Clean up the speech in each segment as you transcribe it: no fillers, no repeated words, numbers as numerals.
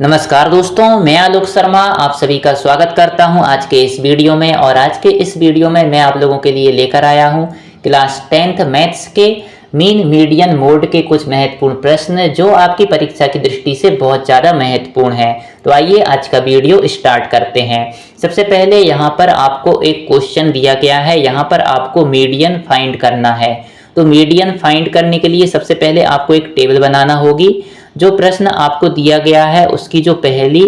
नमस्कार दोस्तों, मैं आलोक शर्मा आप सभी का स्वागत करता हूं आज के इस वीडियो में। और आज के इस वीडियो में मैं आप लोगों के लिए लेकर आया हूं क्लास 10th मैथ्स के मीन मीडियन मोड के कुछ महत्वपूर्ण प्रश्न जो आपकी परीक्षा की दृष्टि से बहुत ज़्यादा महत्वपूर्ण है। तो आइए आज का वीडियो स्टार्ट करते हैं। सबसे पहले यहाँ पर आपको एक क्वेश्चन दिया गया है, यहाँ पर आपको मीडियन फाइंड करना है। तो मीडियन फाइंड करने के लिए सबसे पहले आपको एक टेबल बनाना होगी। जो प्रश्न आपको दिया गया है उसकी जो पहली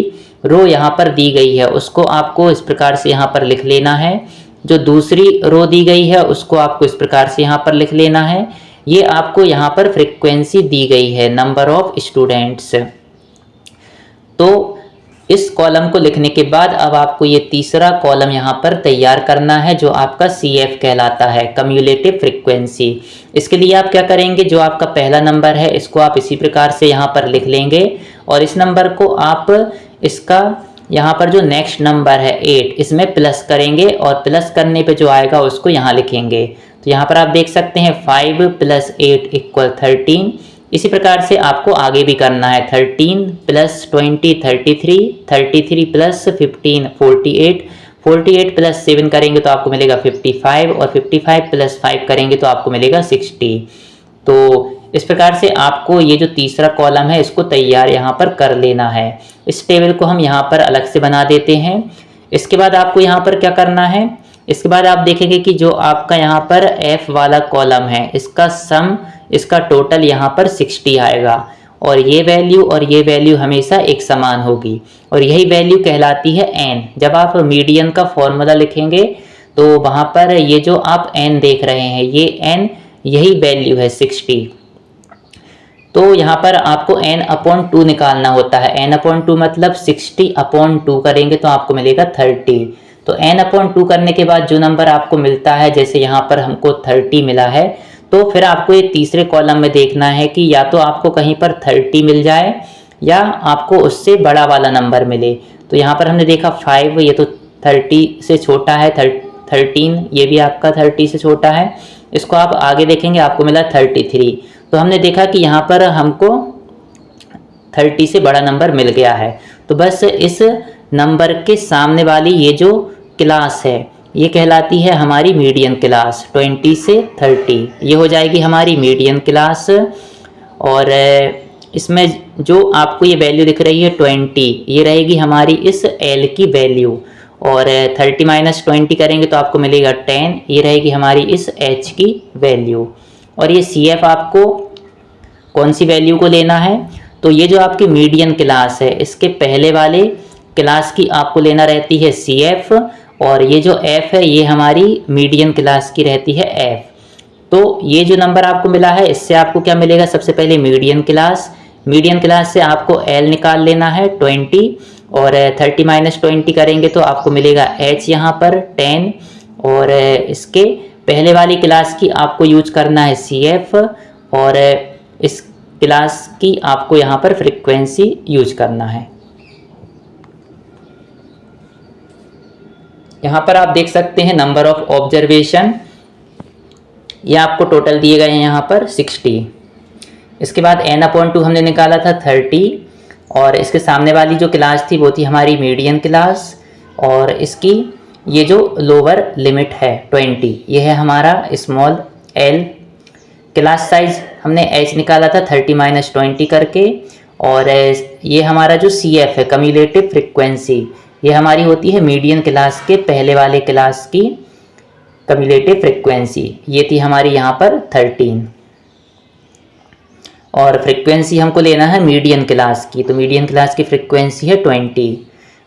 रो यहाँ पर दी गई है उसको आपको इस प्रकार से यहाँ पर लिख लेना है। जो दूसरी रो दी गई है उसको आपको इस प्रकार से यहाँ पर लिख लेना है। ये आपको यहाँ पर फ्रीक्वेंसी दी गई है, नंबर ऑफ स्टूडेंट्स। तो इस कॉलम को लिखने के बाद अब आपको ये तीसरा कॉलम यहाँ पर तैयार करना है जो आपका CF कहलाता है, कम्युलेटिव फ्रीक्वेंसी। इसके लिए आप क्या करेंगे, जो आपका पहला नंबर है इसको आप इसी प्रकार से यहाँ पर लिख लेंगे और इस नंबर को आप इसका यहाँ पर जो नेक्स्ट नंबर है 8 इसमें प्लस करेंगे और प्लस करने पे जो आएगा उसको यहाँ लिखेंगे। तो यहाँ पर आप देख सकते हैं 5 + 8 = 13। इसी प्रकार से आपको आगे भी करना है। 13 + 20 33, 33 + 15 48, 48 + 7 करेंगे तो आपको मिलेगा 55 और 55 + 5 करेंगे तो आपको मिलेगा 60। तो इस प्रकार से आपको ये जो तीसरा कॉलम है इसको तैयार यहाँ पर कर लेना है। इस टेबल को हम यहाँ पर अलग से बना देते हैं। इसके बाद आपको यहाँ पर क्या करना है, इसके बाद आप देखेंगे कि जो आपका यहाँ पर F वाला कॉलम है इसका सम, इसका टोटल यहाँ पर 60 आएगा और ये वैल्यू हमेशा एक समान होगी और यही वैल्यू कहलाती है n। जब आप मीडियन का फॉर्मूला लिखेंगे तो वहाँ पर ये जो आप n देख रहे हैं ये n यही वैल्यू है 60। तो यहाँ पर आपको n/2 निकालना होता है। n/2 मतलब 60/2 करेंगे तो आपको मिलेगा 30। तो n/2 करने के बाद जो नंबर आपको मिलता है, जैसे यहाँ पर हमको 30 मिला है, तो फिर आपको ये तीसरे कॉलम में देखना है कि या तो आपको कहीं पर 30 मिल जाए या आपको उससे बड़ा वाला नंबर मिले। तो यहाँ पर हमने देखा 5, ये तो 30 से छोटा है, 13 ये भी आपका 30 से छोटा है। इसको आप आगे देखेंगे आपको मिला 33। तो हमने देखा कि यहाँ पर हमको 30 से बड़ा नंबर मिल गया है। तो बस इस नंबर के सामने वाली ये जो क्लास है ये कहलाती है हमारी मीडियन क्लास। 20 से 30 ये हो जाएगी हमारी मीडियन क्लास। और इसमें जो आपको ये वैल्यू दिख रही है 20 ये रहेगी हमारी इस L की वैल्यू और 30 - 20 करेंगे तो आपको मिलेगा 10, ये रहेगी हमारी इस H की वैल्यू। और ये CF आपको कौन सी वैल्यू को लेना है, तो ये जो आपकी मीडियन क्लास है इसके पहले वाले क्लास की आपको लेना रहती है CF और ये जो F है ये हमारी मीडियन क्लास की रहती है F। तो ये जो नंबर आपको मिला है इससे आपको क्या मिलेगा, सबसे पहले मीडियन क्लास से आपको L निकाल लेना है 20 और 30 - 20 करेंगे तो आपको मिलेगा H यहाँ पर 10 और इसके पहले वाली क्लास की आपको यूज करना है CF और इस क्लास की आपको यहाँ पर फ्रीक्वेंसी यूज करना है। यहाँ पर आप देख सकते हैं नंबर ऑफ ऑब्जर्वेशन, ये आपको टोटल दिए गए हैं यहाँ पर 60। इसके बाद n/2 हमने निकाला था 30 और इसके सामने वाली जो क्लास थी वो थी हमारी मीडियन क्लास और इसकी ये जो लोअर लिमिट है 20 ये है हमारा स्मॉल l। क्लास साइज हमने h निकाला था 30 - 20 करके और ये हमारा जो CF है कम्युलेटिव फ्रीक्वेंसी ये हमारी होती है मीडियन क्लास के पहले वाले क्लास की कम्युलेटिव फ्रीक्वेंसी, ये थी हमारी यहाँ पर 13 और फ्रीक्वेंसी हमको लेना है मीडियन क्लास की, तो मीडियन क्लास की फ्रीक्वेंसी है 20।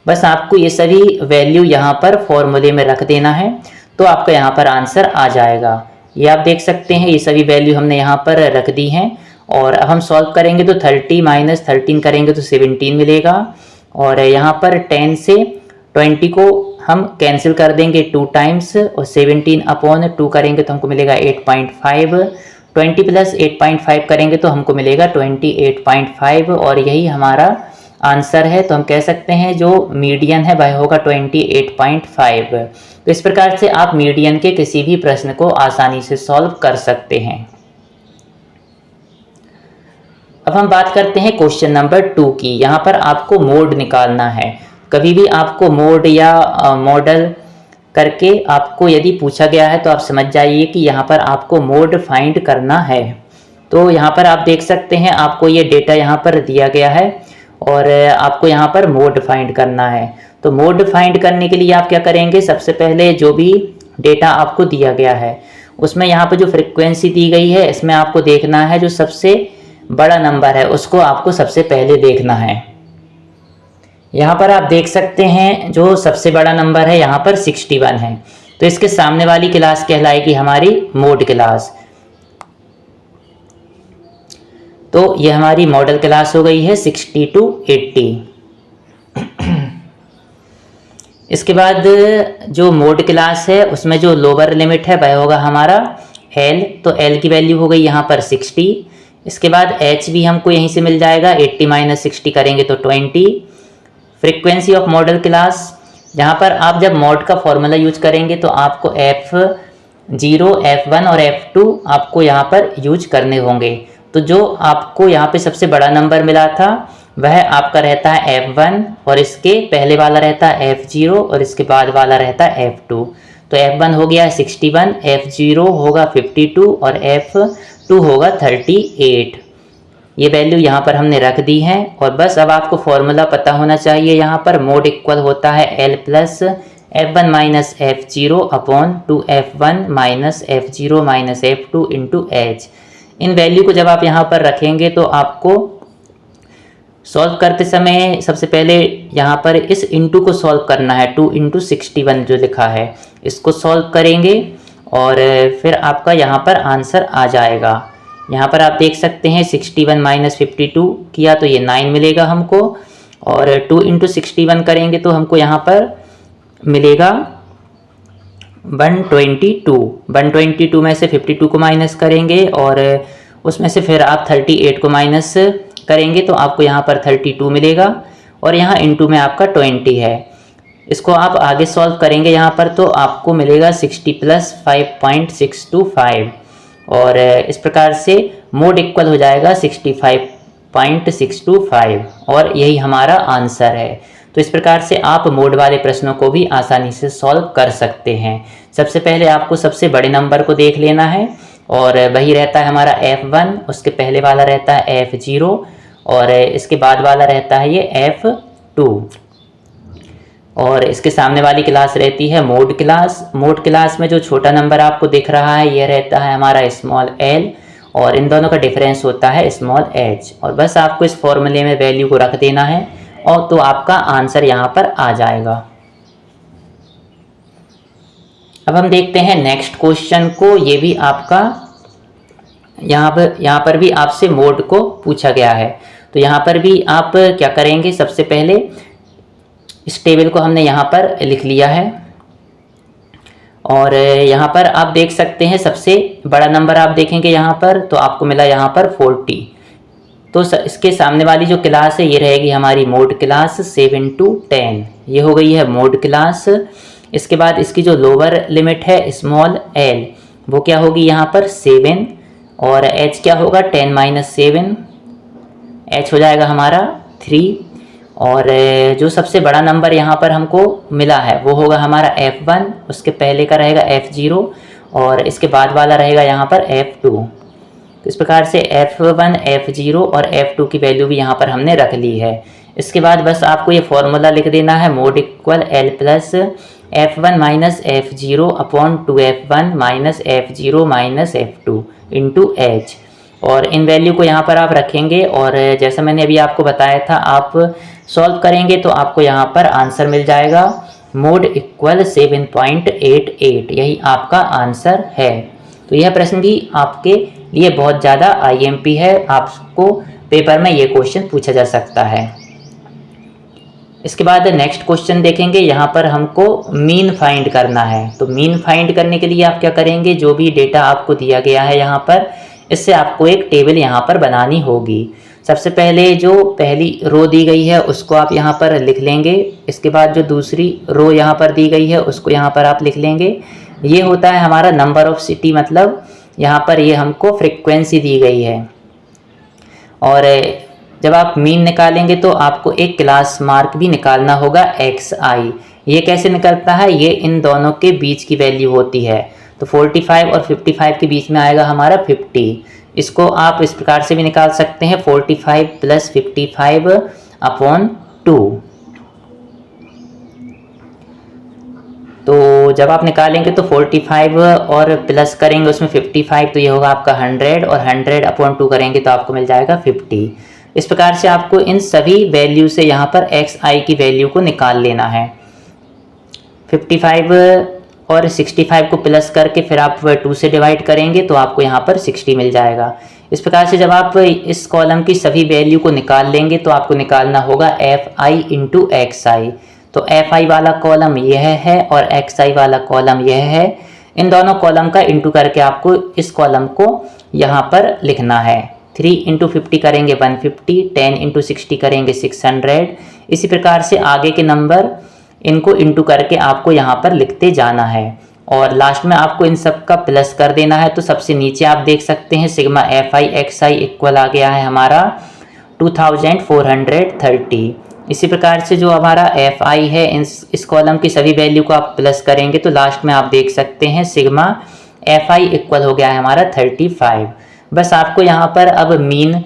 बस आपको ये सभी वैल्यू यहाँ पर फॉर्मूले में रख देना है तो आपका यहाँ पर आंसर आ जाएगा। ये आप देख सकते हैं ये सभी वैल्यू हमने यहाँ पर रख दी हैं और अब हम सॉल्व करेंगे तो 30 - 13 करेंगे तो 17 मिलेगा और यहाँ पर 10 से 20 को हम कैंसिल कर देंगे 2 टाइम्स और 17/2 करेंगे तो हमको मिलेगा 8.5। 20 + 8.5 करेंगे तो हमको मिलेगा 28.5 और यही हमारा आंसर है। तो हम कह सकते हैं जो मीडियन है वह होगा 28.5। तो इस प्रकार से आप मीडियन के किसी भी प्रश्न को आसानी से सॉल्व कर सकते हैं। अब हम बात करते हैं क्वेश्चन नंबर 2 की। यहाँ पर आपको मोड निकालना है। कभी भी आपको मोड या मॉडल करके आपको यदि पूछा गया है तो आप समझ जाइए कि यहाँ पर आपको मोड फाइंड करना है। तो यहाँ पर आप देख सकते हैं आपको ये डेटा यहाँ पर दिया गया है और आपको यहाँ पर मोड फाइंड करना है। तो मोड फाइंड करने के लिए आप क्या करेंगे, सबसे पहले जो भी डेटा आपको दिया गया है उसमें यहाँ पर जो फ्रिक्वेंसी दी गई है इसमें आपको देखना है जो सबसे बड़ा नंबर है उसको आपको सबसे पहले देखना है। यहाँ पर आप देख सकते हैं जो सबसे बड़ा नंबर है यहाँ पर 61 है। तो इसके सामने वाली क्लास कहलाएगी हमारी मोड क्लास। तो ये हमारी मॉडल क्लास हो गई है 60 to 80। इसके बाद जो मोड क्लास है उसमें जो लोअर लिमिट है वह होगा हमारा L। तो L की वैल्यू हो गई यहाँ पर 60। इसके बाद H भी हमको यहीं से मिल जाएगा, 80 - 60 करेंगे तो 20। फ्रीक्वेंसी ऑफ मॉडल क्लास, जहाँ पर आप जब मॉड का फॉर्मूला यूज करेंगे तो आपको F0, F1 और F2 आपको यहाँ पर यूज करने होंगे। तो जो आपको यहाँ पे सबसे बड़ा नंबर मिला था वह आपका रहता है F1 और इसके पहले वाला रहता है F0 और इसके बाद वाला रहता है F2। तो F1 हो गया 61, F0 होगा 52 और F2 होगा 38। ये वैल्यू यहाँ पर हमने रख दी है और बस अब आपको फॉर्मूला पता होना चाहिए। यहाँ पर मोड इक्वल होता है L plus F1 minus F0 upon 2F1 minus F0 minus F2 into H। इन वैल्यू को जब आप यहाँ पर रखेंगे तो आपको सॉल्व करते समय सबसे पहले यहाँ पर इस इंटू को सॉल्व करना है। 2 × 61 जो लिखा है इसको सॉल्व करेंगे और फिर आपका यहाँ पर आंसर आ जाएगा। यहाँ पर आप देख सकते हैं 61 - 52 किया तो ये 9 मिलेगा हमको और 2 × 61 करेंगे तो हमको यहाँ पर मिलेगा 122। 122 में से 52 को माइनस करेंगे और उसमें से फिर आप 38 को माइनस करेंगे तो आपको यहाँ पर 32 मिलेगा और यहाँ इंटू में आपका 20 है। इसको आप आगे सॉल्व करेंगे यहाँ पर तो आपको मिलेगा 60 + 5.625 और इस प्रकार से मोड इक्वल हो जाएगा 65.625 और यही हमारा आंसर है। तो इस प्रकार से आप मोड वाले प्रश्नों को भी आसानी से सॉल्व कर सकते हैं। सबसे पहले आपको सबसे बड़े नंबर को देख लेना है और वही रहता है हमारा F1, उसके पहले वाला रहता है F0 और इसके बाद वाला रहता है ये F2 और इसके सामने वाली क्लास रहती है मोड क्लास। मोड क्लास में जो छोटा नंबर आपको दिख रहा है ये रहता है हमारा स्मॉल l और इन दोनों का डिफरेंस होता है स्मॉल h और बस आपको इस फॉर्मूले में वैल्यू को रख देना है और तो आपका आंसर यहाँ पर आ जाएगा। अब हम देखते हैं नेक्स्ट क्वेश्चन को। ये भी आपका यहाँ पर भी आपसे मोड को पूछा गया है। तो यहाँ पर भी आप क्या करेंगे, सबसे पहले इस टेबल को हमने यहाँ पर लिख लिया है और यहाँ पर आप देख सकते हैं सबसे बड़ा नंबर आप देखेंगे यहाँ पर तो आपको मिला यहाँ पर 40। तो इसके सामने वाली जो क्लास है ये रहेगी हमारी मोड क्लास 7 to 10। ये हो गई है मोड क्लास। इसके बाद इसकी जो लोअर लिमिट है स्मॉल l वो क्या होगी यहाँ पर 7 और h क्या होगा 10 - 7, h हो जाएगा हमारा 3 और जो सबसे बड़ा नंबर यहाँ पर हमको मिला है वो होगा हमारा F1, उसके पहले का रहेगा F0 और इसके बाद वाला रहेगा यहाँ पर F2। तो इस प्रकार से F1, F0 और F2 की वैल्यू भी यहाँ पर हमने रख ली है। इसके बाद बस आपको ये फॉर्मूला लिख देना है mode equal L plus F1 minus F0 upon 2F1 minus F0 minus F2 into H और इन वैल्यू को यहाँ पर आप रखेंगे और जैसा मैंने अभी आपको बताया था आप सॉल्व करेंगे तो आपको यहाँ पर आंसर मिल जाएगा मोड इक्वल 7.88। यही आपका आंसर है। तो यह प्रश्न भी आपके लिए बहुत ज़्यादा IMP है, आपको पेपर में ये क्वेश्चन पूछा जा सकता है। इसके बाद नेक्स्ट क्वेश्चन देखेंगे। यहाँ पर हमको मीन फाइंड करना है। तो मीन फाइंड करने के लिए आप क्या करेंगे, जो भी डेटा आपको दिया गया है यहाँ पर इससे आपको एक टेबल यहाँ पर बनानी होगी। सबसे पहले जो पहली रो दी गई है उसको आप यहाँ पर लिख लेंगे। इसके बाद जो दूसरी रो यहाँ पर दी गई है उसको यहाँ पर आप लिख लेंगे। ये होता है हमारा नंबर ऑफ सिटी, मतलब यहाँ पर ये हमको फ्रीक्वेंसी दी गई है और जब आप मीन निकालेंगे तो आपको एक क्लास मार्क भी निकालना होगा xi। ये कैसे निकलता है, ये इन दोनों के बीच की वैल्यू होती है। तो 45 और 55 के बीच में आएगा हमारा 50। इसको आप इस प्रकार से भी निकाल सकते हैं 45 + 55/2। तो जब आप निकालेंगे तो 45 और प्लस करेंगे उसमें 55, तो ये होगा आपका 100 और 100/2 करेंगे तो आपको मिल जाएगा 50। इस प्रकार से आपको इन सभी वैल्यू से यहाँ पर xi की वैल्यू को निकाल लेना है। 55 और 65 को प्लस करके फिर आप 2 से डिवाइड करेंगे तो आपको यहाँ पर 60 मिल जाएगा। इस प्रकार से जब आप इस कॉलम की सभी वैल्यू को निकाल लेंगे तो आपको निकालना होगा fi × xi। तो fi वाला कॉलम यह है और xi वाला कॉलम यह है। इन दोनों कॉलम का इंटू करके आपको इस कॉलम को यहाँ पर लिखना है। 3 × 50 करेंगे 150, 10 × 60 करेंगे 600। इसी प्रकार से आगे के नंबर इनको इंटू करके आपको यहाँ पर लिखते जाना है और लास्ट में आपको इन सब का प्लस कर देना है। तो सबसे नीचे आप देख सकते हैं सिग्मा fi xi इक्वल आ गया है हमारा 2430। इसी प्रकार से जो हमारा fi है इस कॉलम की सभी वैल्यू को आप प्लस करेंगे तो लास्ट में आप देख सकते हैं सिग्मा fi इक्वल हो गया है हमारा 35। बस आपको यहाँ पर अब मीन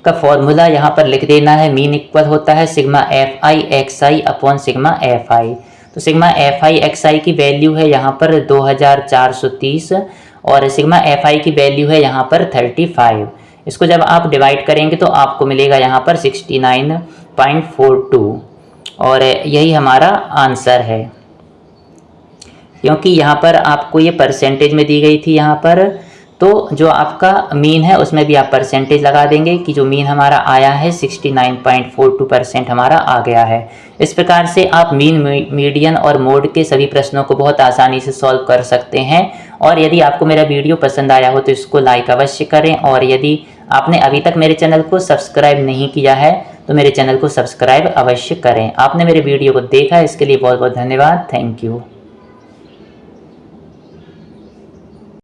का फॉर्मूला यहाँ पर लिख देना है। मीन इक्वल होता है sigma fi xi upon sigma fi। तो सिग्मा fi xi की वैल्यू है यहाँ पर 2430 और सिग्मा fi की वैल्यू है यहाँ पर 35। इसको जब आप डिवाइड करेंगे तो आपको मिलेगा यहाँ पर 69.42 और यही हमारा आंसर है। क्योंकि यहाँ पर आपको ये परसेंटेज में दी गई थी यहाँ पर, तो जो आपका मीन है उसमें भी आप परसेंटेज लगा देंगे कि जो मीन हमारा आया है 69.42% हमारा आ गया है। इस प्रकार से आप मीन, मीडियन और मोड के सभी प्रश्नों को बहुत आसानी से सॉल्व कर सकते हैं। और यदि आपको मेरा वीडियो पसंद आया हो तो इसको लाइक अवश्य करें और यदि आपने अभी तक मेरे चैनल को सब्सक्राइब नहीं किया है तो मेरे चैनल को सब्सक्राइब अवश्य करें। आपने मेरे वीडियो को देखा, इसके लिए बहुत बहुत धन्यवाद। Thank you.